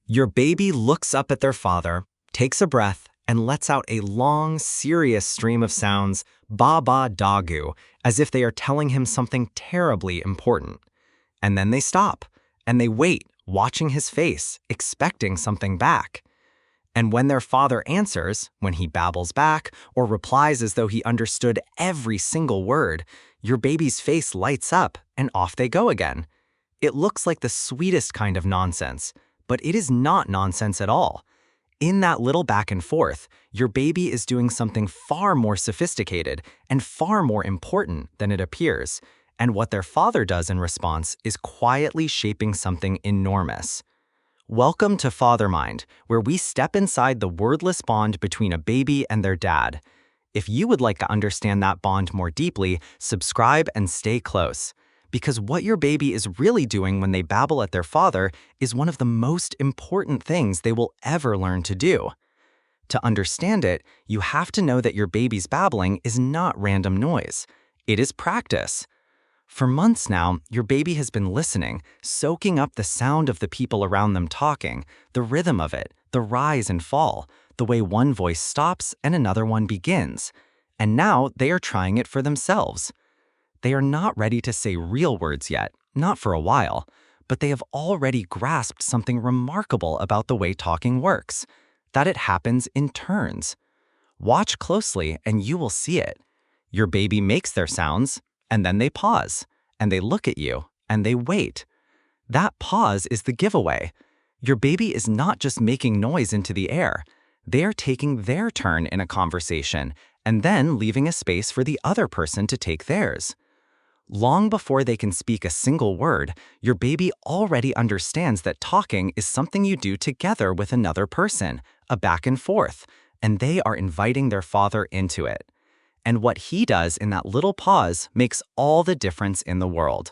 Your baby looks up at their father, takes a breath, and lets out a long, serious stream of sounds, ba-ba-da-goo, as if they are telling him something terribly important. And then they stop, and they wait, watching his face, expecting something back. And when their father answers, when he babbles back, or replies as though he understood every single word, your baby's face lights up, and off they go again. It looks like the sweetest kind of nonsense, but it is not nonsense at all. In that little back and forth, your baby is doing something far more sophisticated and far more important than it appears, and what their father does in response is quietly shaping something enormous. Welcome to Father Mind, where we step inside the wordless bond between a baby and their dad. If you would like to understand that bond more deeply, subscribe and stay close. Because what your baby is really doing when they babble at their father is one of the most important things they will ever learn to do. To understand it, you have to know that your baby's babbling is not random noise. It is practice. For months now, your baby has been listening, soaking up the sound of the people around them talking, the rhythm of it, the rise and fall, the way one voice stops and another one begins. And now they are trying it for themselves. They are not ready to say real words yet, not for a while, but they have already grasped something remarkable about the way talking works, that it happens in turns. Watch closely and you will see it. Your baby makes their sounds, and then they pause, and they look at you, and they wait. That pause is the giveaway. Your baby is not just making noise into the air. They are taking their turn in a conversation, and then leaving a space for the other person to take theirs. Long before they can speak a single word, your baby already understands that talking is something you do together with another person, a back and forth, and they are inviting their father into it. And what he does in that little pause makes all the difference in the world.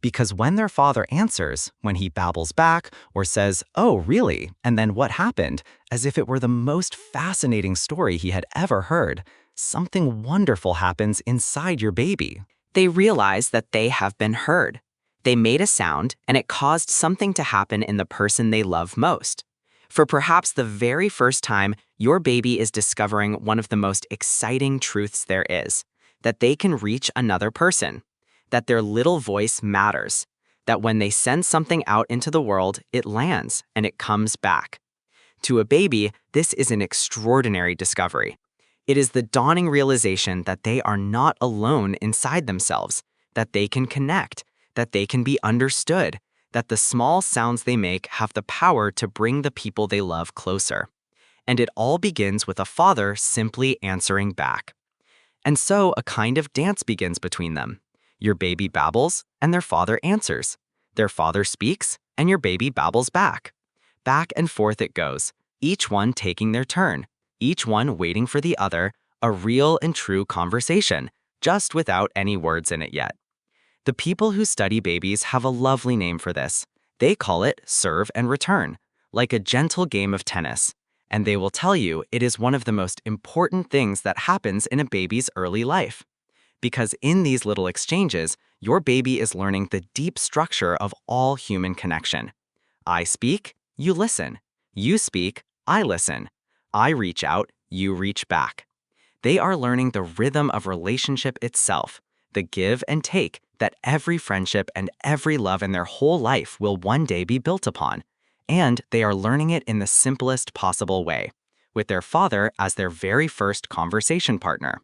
Because when their father answers, when he babbles back or says, "Oh, really?" and then what happened, as if it were the most fascinating story he had ever heard, something wonderful happens inside your baby. They realize that they have been heard. They made a sound, and it caused something to happen in the person they love most. For perhaps the very first time, your baby is discovering one of the most exciting truths there is, that they can reach another person, that their little voice matters, that when they send something out into the world, it lands and it comes back. To a baby, this is an extraordinary discovery. It is the dawning realization that they are not alone inside themselves, that they can connect, that they can be understood, that the small sounds they make have the power to bring the people they love closer. And it all begins with a father simply answering back. And so a kind of dance begins between them. Your baby babbles, and their father answers. Their father speaks, and your baby babbles back. Back and forth it goes, each one taking their turn, each one waiting for the other, a real and true conversation, just without any words in it yet. The people who study babies have a lovely name for this. They call it serve and return, like a gentle game of tennis. And they will tell you it is one of the most important things that happens in a baby's early life. Because in these little exchanges, your baby is learning the deep structure of all human connection. I speak, you listen. You speak, I listen. I reach out, you reach back. They are learning the rhythm of relationship itself, the give and take that every friendship and every love in their whole life will one day be built upon. And they are learning it in the simplest possible way, with their father as their very first conversation partner.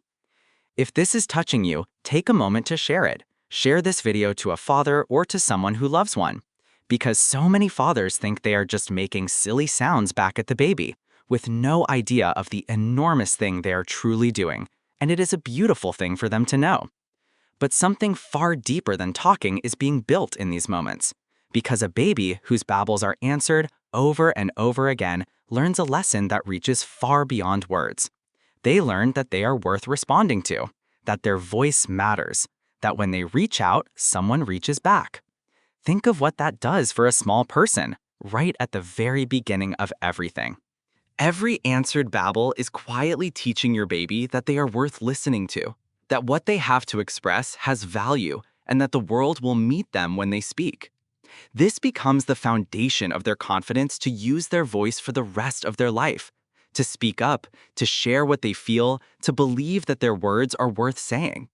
If this is touching you, take a moment to share it. Share this video to a father or to someone who loves one. Because so many fathers think they are just making silly sounds back at the baby, with no idea of the enormous thing they are truly doing, and it is a beautiful thing for them to know. But something far deeper than talking is being built in these moments, because a baby whose babbles are answered over and over again learns a lesson that reaches far beyond words. They learn that they are worth responding to, that their voice matters, that when they reach out, someone reaches back. Think of what that does for a small person, right at the very beginning of everything. Every answered babble is quietly teaching your baby that they are worth listening to, that what they have to express has value, and that the world will meet them when they speak. This becomes the foundation of their confidence to use their voice for the rest of their life, to speak up, to share what they feel, to believe that their words are worth saying.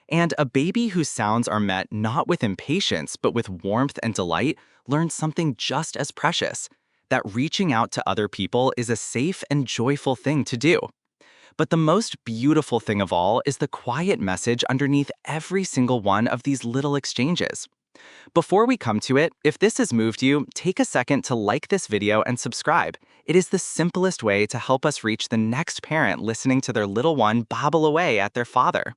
And a baby whose sounds are met not with impatience but with warmth and delight learns something just as precious, that reaching out to other people is a safe and joyful thing to do. But the most beautiful thing of all is the quiet message underneath every single one of these little exchanges. Before we come to it, if this has moved you, take a second to like this video and subscribe. It is the simplest way to help us reach the next parent listening to their little one babble away at their father.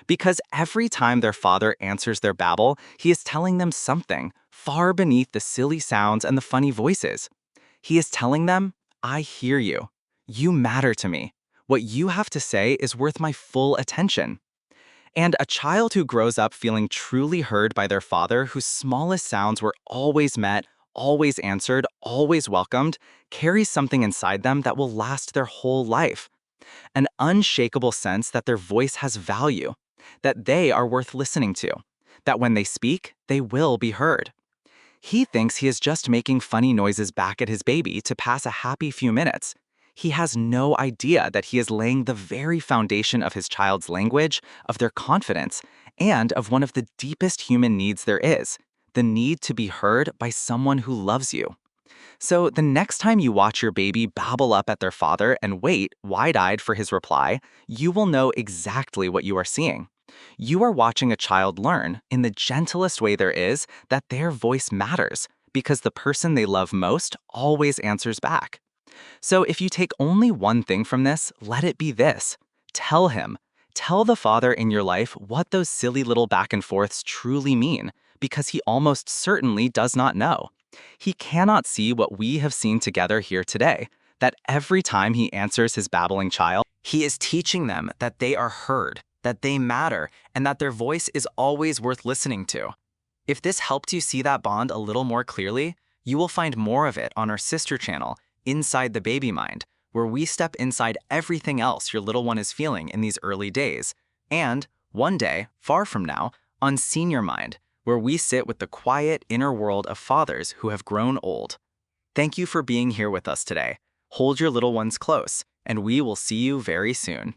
Because every time their father answers their babble, he is telling them something far beneath the silly sounds and the funny voices. He is telling them, I hear you. You matter to me. What you have to say is worth my full attention. And a child who grows up feeling truly heard by their father, whose smallest sounds were always met, always answered, always welcomed, carries something inside them that will last their whole life. An unshakable sense that their voice has value, that they are worth listening to, that when they speak, they will be heard. He thinks he is just making funny noises back at his baby to pass a happy few minutes. He has no idea that he is laying the very foundation of his child's language, of their confidence, and of one of the deepest human needs there is, the need to be heard by someone who loves you. So the next time you watch your baby babble up at their father and wait, wide-eyed, for his reply, you will know exactly what you are seeing. You are watching a child learn, in the gentlest way there is, that their voice matters, because the person they love most always answers back. So if you take only one thing from this, let it be this. Tell him. Tell the father in your life what those silly little back and forths truly mean, because he almost certainly does not know. He cannot see what we have seen together here today, that every time he answers his babbling child, He is teaching them that they are heard, that they matter, and that their voice is always worth listening to. If this helped you see that bond a little more clearly, you will find more of it on our sister channel, Inside the Baby Mind, where we step inside everything else your little one is feeling in these early days, and, one day, far from now, on Senior Mind, where we sit with the quiet inner world of fathers who have grown old. Thank you for being here with us today. Hold your little ones close, and we will see you very soon.